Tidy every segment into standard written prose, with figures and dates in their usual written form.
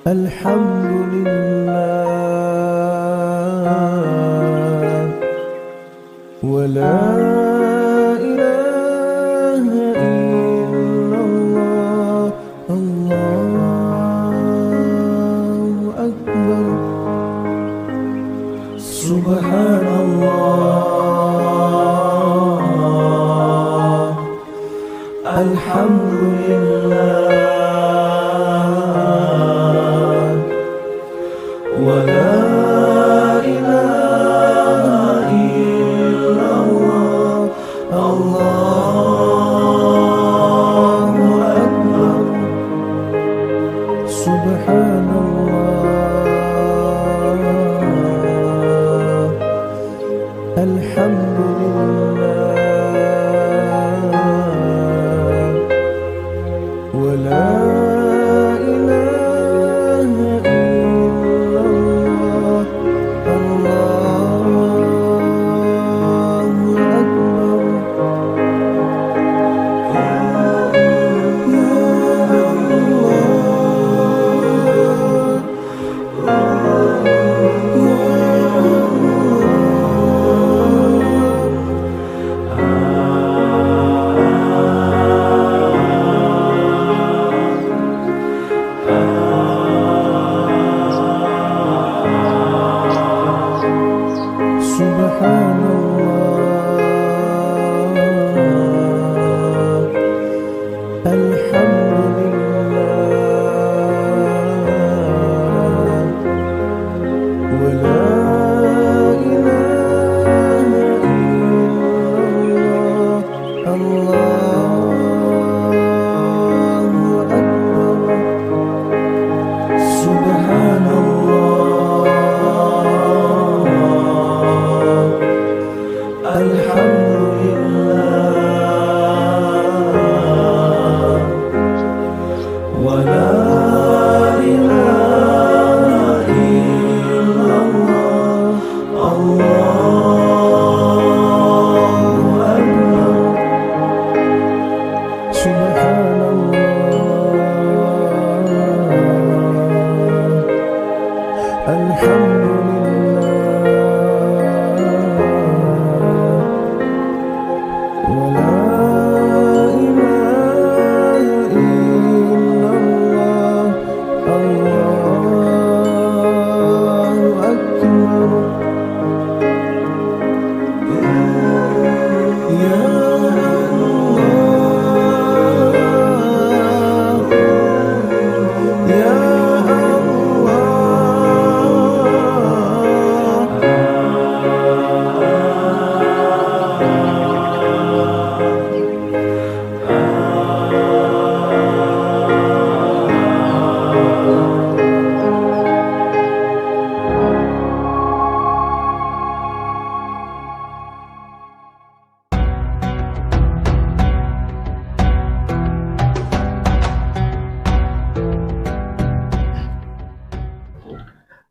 Alhamdulillah wa la ilaha illallah Allahu Akbar Subhanallah Alhamdulillah wa la ilaha illallah Allahu Akbar Subhanallah Alhamdulillah wa la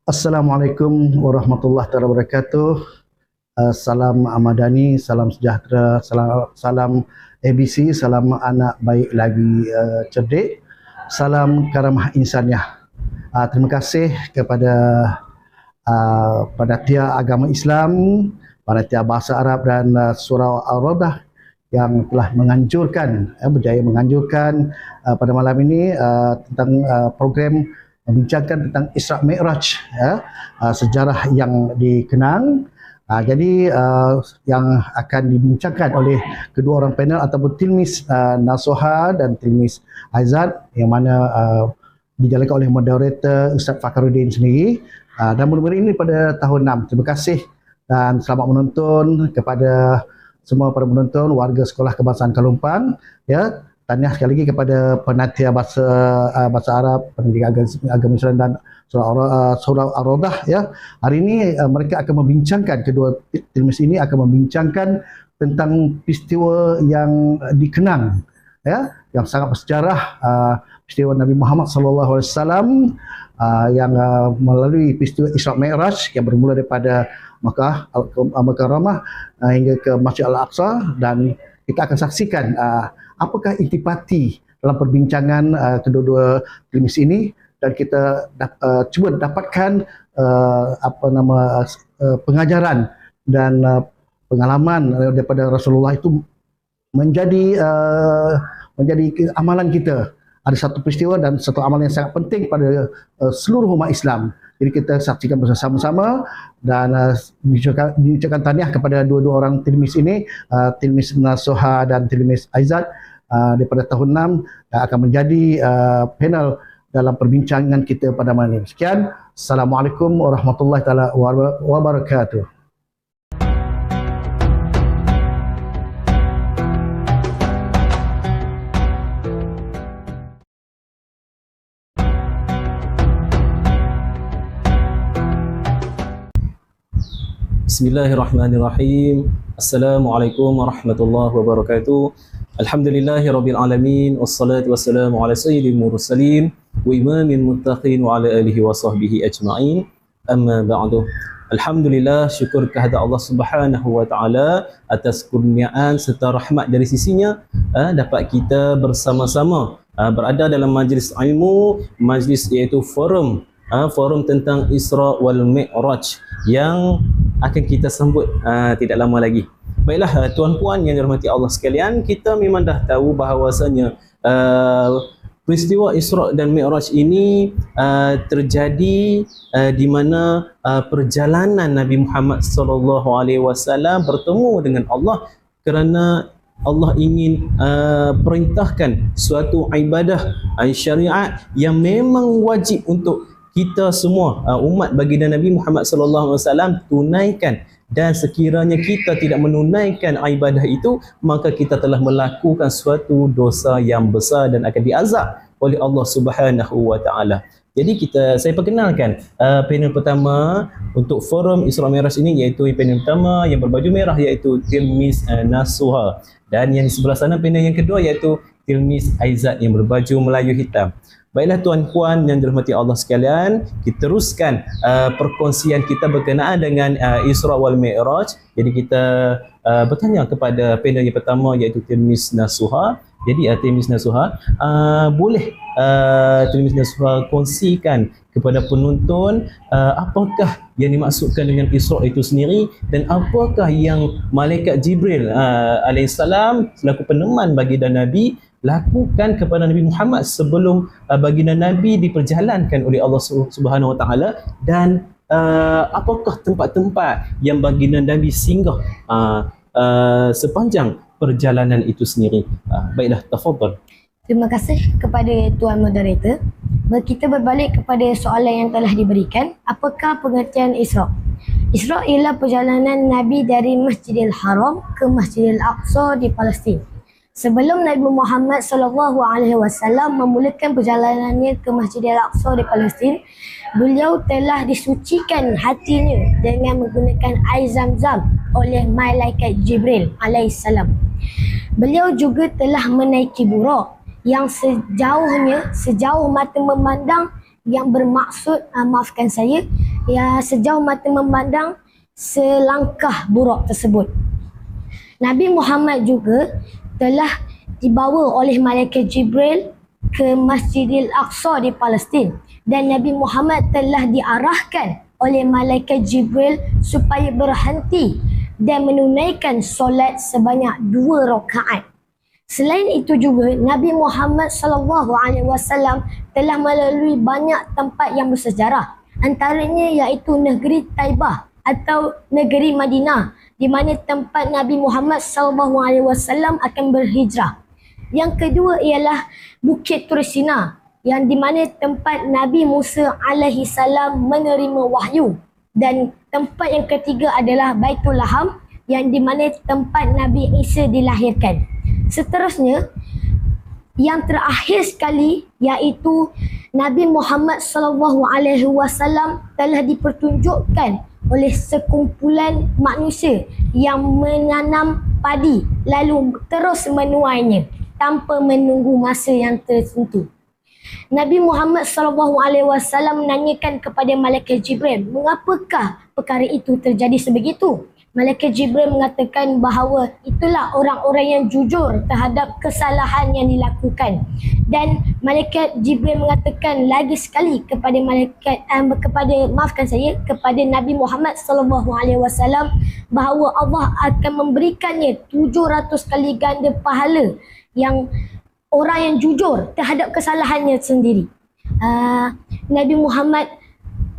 Assalamualaikum warahmatullahi wabarakatuh. Salam Ahmadani, salam sejahtera, salam ABC, salam anak baik lagi cerdik, salam karamah insaniah. Terima kasih kepada panitia agama Islam, panitia bahasa Arab dan surau Ar-Raudah yang telah berjaya menganjurkan pada malam ini tentang program membincangkan tentang Isra Mi'raj, sejarah yang dikenang. Jadi yang akan dibincangkan oleh kedua orang panel ataupun Tilmiz Nasuha dan Tilmiz Aizat, yang mana dijalankan oleh moderator Ustaz Fakhruddin sendiri, dan mula-mula ini pada tahun 6. Terima kasih dan selamat menonton kepada semua para penonton warga Sekolah Kebangsaan Kalumpang. Tahniah sekali lagi kepada panitia bahasa Arab, pendidik agama Islam dan surau Ar-Raudah. Hari ini mereka akan membincangkan, kedua Tilmiz ini akan membincangkan tentang peristiwa yang dikenang, yang sangat bersejarah, peristiwa Nabi Muhammad SAW yang melalui peristiwa Isra Mi'raj yang bermula daripada Makkah Al-Mukarramah hingga ke Masjid Al-Aqsa, dan kita akan saksikan apakah intipati dalam perbincangan kedua-dua Tilmiz ini dan kita cuba dapatkan pengajaran dan pengalaman daripada Rasulullah itu menjadi amalan kita. Ada satu peristiwa dan satu amalan yang sangat penting pada seluruh umat Islam. Jadi kita saksikan bersama-sama dan diucapkan tahniah kepada dua-dua orang tilmiz ini, tilmiz Nasuha dan tilmiz Aizat daripada tahun 6 yang akan menjadi panel dalam perbincangan kita pada malam ini. Sekian, Assalamualaikum warahmatullahi wabarakatuh. Bismillahirrahmanirrahim. Assalamualaikum warahmatullahi wabarakatuh. Alhamdulillahirabbil alamin wassalatu wassalamu ala sayyidil mursalin wa imamil muttaqin wa ala alihi wa sahbihi ajma'in. Amma ba'du. Alhamdulillah, syukur kehadirat Allah Subhanahu wa taala atas kurniaan serta rahmat dari sisinya dapat kita bersama-sama berada dalam majlis ilmu, majlis iaitu forum tentang Isra wal Mi'raj yang akan kita sambut tidak lama lagi. Baiklah tuan-puan yang dirahmati Allah sekalian, kita memang dah tahu bahawasanya peristiwa Isra dan Mi'raj ini terjadi di mana perjalanan Nabi Muhammad sallallahu alaihi wasallam bertemu dengan Allah kerana Allah ingin perintahkan suatu ibadah syariat yang memang wajib untuk kita semua umat baginda Nabi Muhammad sallallahu alaihi wasallam tunaikan, dan sekiranya kita tidak menunaikan ibadah itu maka kita telah melakukan suatu dosa yang besar dan akan diazab oleh Allah Subhanahu wa taala. Jadi saya perkenalkan panel pertama untuk forum Isra Mi'raj ini, iaitu panel pertama yang berbaju merah iaitu Tilmiz Nasuha, dan yang di sebelah sana panel yang kedua iaitu Tilmiz Aizat yang berbaju Melayu hitam. Baiklah tuan-puan yang dirahmati Allah sekalian, kita teruskan perkongsian kita berkenaan dengan Isra wal Mi'raj. Jadi kita bertanya kepada panel yang pertama iaitu Tilmiz Nasuha. Jadi Tilmiz Nasuha, boleh Tilmiz Nasuha kongsikan kepada penonton apakah yang dimaksudkan dengan Isra itu sendiri, dan apakah yang malaikat Jibril alaihissalam selaku peneman baginda Nabi lakukan kepada Nabi Muhammad sebelum baginda Nabi diperjalankan oleh Allah Subhanahu Wa Taala, dan apakah tempat-tempat yang baginda Nabi singgah sepanjang perjalanan itu sendiri. Baiklah, tafadhal. Terima kasih kepada Tuan Moderator. Kita berbalik kepada soalan yang telah diberikan, apakah pengertian Isra? Isra ialah perjalanan Nabi dari Masjidil Haram ke Masjidil Aqsa di Palestin. Sebelum Nabi Muhammad SAW memulakan perjalanannya ke Masjidil Aqsa di Palestin, beliau telah disucikan hatinya dengan menggunakan air Zam-Zam oleh malaikat Jibril alaihissalam. Beliau juga telah menaiki Buraq yang sejauh mata memandang, yang bermaksud maafkan saya, ya sejauh mata memandang selangkah Buraq tersebut. Nabi Muhammad juga telah dibawa oleh malaikat Jibril ke Masjidil Aqsa di Palestin, dan Nabi Muhammad telah diarahkan oleh malaikat Jibril supaya berhenti dan menunaikan solat sebanyak 2 rakaat. Selain itu juga Nabi Muhammad SAW telah melalui banyak tempat yang bersejarah, antaranya iaitu negeri Taibah atau negeri Madinah, di mana tempat Nabi Muhammad SAW akan berhijrah. Yang kedua ialah Bukit Tursina, yang di mana tempat Nabi Musa alaihi salam menerima wahyu. Dan tempat yang ketiga adalah Baitul Laham, yang di mana tempat Nabi Isa dilahirkan. Seterusnya, yang terakhir sekali iaitu Nabi Muhammad SAW telah dipertunjukkan oleh sekumpulan manusia yang menanam padi lalu terus menuainya tanpa menunggu masa yang tertentu. Nabi Muhammad SAW menanyakan kepada malaikat Jibril, mengapakah perkara itu terjadi sebegitu? Malaikat Jibril mengatakan bahawa itulah orang-orang yang jujur terhadap kesalahan yang dilakukan. Dan Malaikat Jibril mengatakan lagi sekali kepada kepada Nabi Muhammad SAW bahawa Allah akan memberikannya 700 kali ganda pahala yang orang yang jujur terhadap kesalahannya sendiri. Nabi Muhammad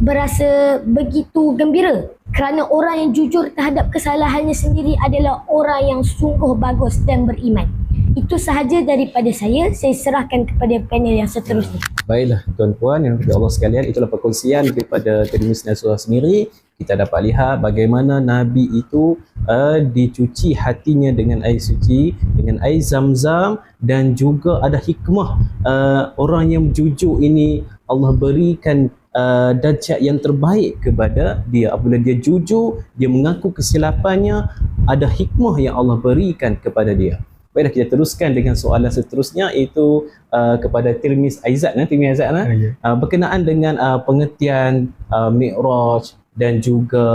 berasa begitu gembira kerana orang yang jujur terhadap kesalahannya sendiri adalah orang yang sungguh bagus dan beriman. Itu sahaja daripada saya serahkan kepada panel yang seterusnya. Baiklah tuan-puan yang dirahmati Allah sekalian, itulah perkongsian daripada Tirmizi dan Surah sendiri. Kita dapat lihat bagaimana Nabi itu dicuci hatinya dengan air suci, dengan air zam-zam, dan juga ada hikmah. Orang yang jujur ini Allah berikan darjat yang terbaik kepada dia. Apabila dia jujur, dia mengaku kesilapannya, ada hikmah yang Allah berikan kepada dia. Baiklah, kita teruskan dengan soalan seterusnya, iaitu kepada Tirmizi Aizat, berkenaan dengan pengertian Mi'raj dan juga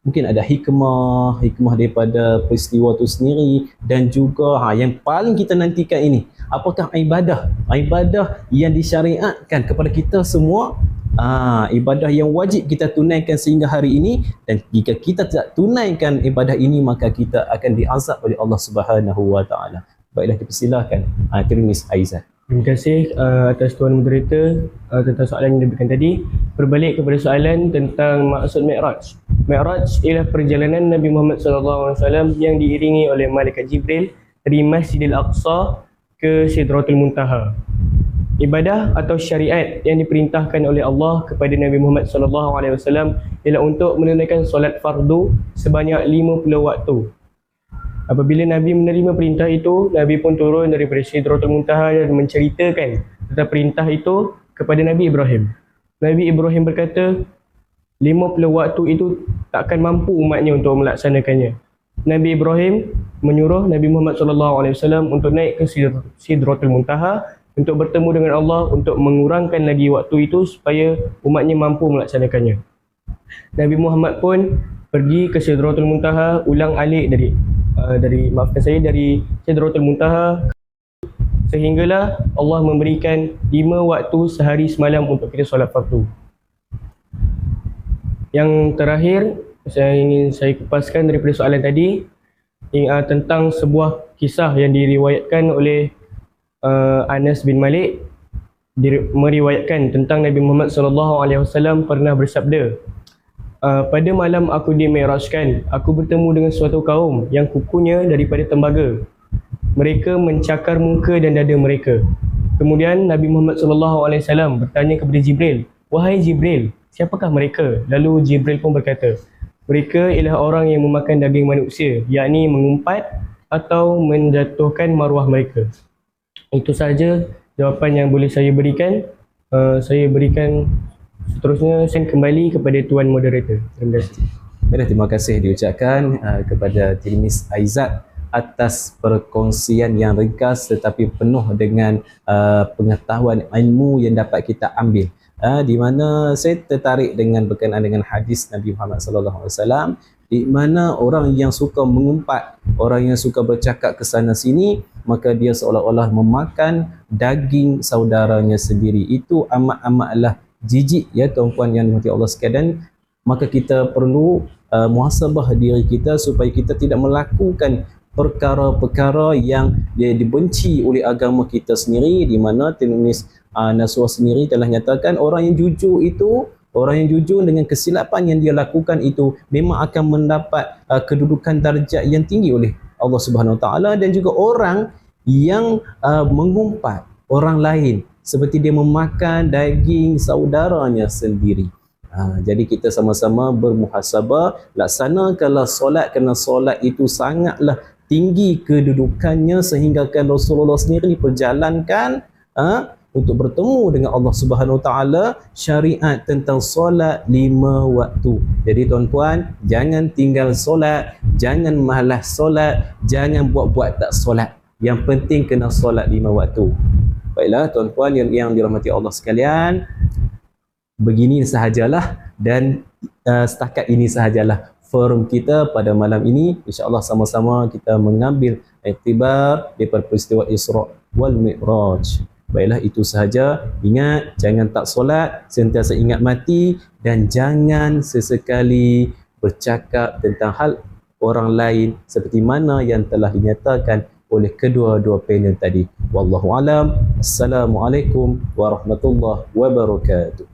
mungkin ada hikmah daripada peristiwa itu sendiri, dan juga yang paling kita nantikan ini, apakah ibadah yang disyariatkan kepada kita semua, ibadah yang wajib kita tunaikan sehingga hari ini, dan jika kita tidak tunaikan ibadah ini maka kita akan diazab oleh Allah Subhanahu wa taala. Baiklah, dipersilakan Tirmizi Aizat. Terima kasih atas tuan moderator tentang soalan yang diberikan tadi. Berbalik kepada soalan tentang maksud Mi'raj. Mi'raj ialah perjalanan Nabi Muhammad SAW yang diiringi oleh Malaikat Jibril dari Masjidil Aqsa ke Sidratul Muntaha. Ibadah atau syariat yang diperintahkan oleh Allah kepada Nabi Muhammad SAW ialah untuk menunaikan solat fardu sebanyak 50 waktu. Apabila Nabi menerima perintah itu, Nabi pun turun daripada Sidratul Muntaha dan menceritakan tentang perintah itu kepada Nabi Ibrahim. Nabi Ibrahim berkata, 50 waktu itu takkan mampu umatnya untuk melaksanakannya. Nabi Ibrahim menyuruh Nabi Muhammad SAW untuk naik ke Sidratul Muntaha untuk bertemu dengan Allah, untuk mengurangkan lagi waktu itu supaya umatnya mampu melaksanakannya. Nabi Muhammad pun pergi ke Sidratul Muntaha ulang-alik dari Sidratul Muntaha, sehinggalah Allah memberikan 5 waktu sehari semalam untuk kita solat fardu. Yang terakhir ingin saya kupaskan daripada soalan tadi, tentang sebuah kisah yang diriwayatkan oleh Anas bin Malik, meriwayatkan tentang Nabi Muhammad SAW pernah bersabda, pada malam aku dimi'rajkan, aku bertemu dengan suatu kaum yang kukunya daripada tembaga. Mereka mencakar muka dan dada mereka. Kemudian Nabi Muhammad SAW bertanya kepada Jibril, "Wahai Jibril, siapakah mereka?" Lalu Jibril pun berkata, "Mereka ialah orang yang memakan daging manusia, yakni mengumpat atau menjatuhkan maruah mereka." Itu sahaja jawapan yang boleh saya berikan. Saya berikan seterusnya saya kembali kepada tuan moderator. Terima kasih. Baiklah, terima kasih diucapkan kepada Tirmizi Aizat atas perkongsian yang ringkas tetapi penuh dengan pengetahuan ilmu yang dapat kita ambil. Di mana saya tertarik dengan berkenaan dengan hadis Nabi Muhammad SAW, di mana orang yang suka mengumpat, orang yang suka bercakap ke sana sini, maka dia seolah-olah memakan daging saudaranya sendiri. Itu amat-amatlah jijik, ya tuan-puan yang dirahmati Allah sekalian. Maka kita perlu muhasabah diri kita supaya kita tidak melakukan perkara-perkara yang dibenci oleh agama kita sendiri, di mana Tirmizi Nasuh sendiri telah nyatakan orang yang jujur itu, orang yang jujur dengan kesilapan yang dia lakukan itu memang akan mendapat kedudukan darjat yang tinggi oleh Allah Subhanahu Wa Taala, dan juga orang yang mengumpat orang lain seperti dia memakan daging saudaranya sendiri. Jadi kita sama-sama bermuhasabah, laksanakanlah solat, kerana solat itu sangatlah tinggi kedudukannya sehingga Rasulullah sendiri diperjalankan untuk bertemu dengan Allah Subhanahu Wa Taala, syariat tentang solat 5 waktu. Jadi tuan-puan, jangan tinggal solat, jangan malas solat, jangan buat-buat tak solat. Yang penting kena solat 5 waktu. Baiklah tuan-puan yang dirahmati Allah sekalian, begini sahajalah, dan setakat ini sahajalah forum kita pada malam ini. InsyaAllah sama-sama kita mengambil iktibar daripada peristiwa Isra' wal Mi'raj. Baiklah, itu sahaja. Ingat, jangan tak solat, sentiasa ingat mati, dan jangan sesekali bercakap tentang hal orang lain seperti mana yang telah dinyatakan oleh kedua-dua panel tadi. Wallahu alam. Assalamualaikum warahmatullahi wabarakatuh.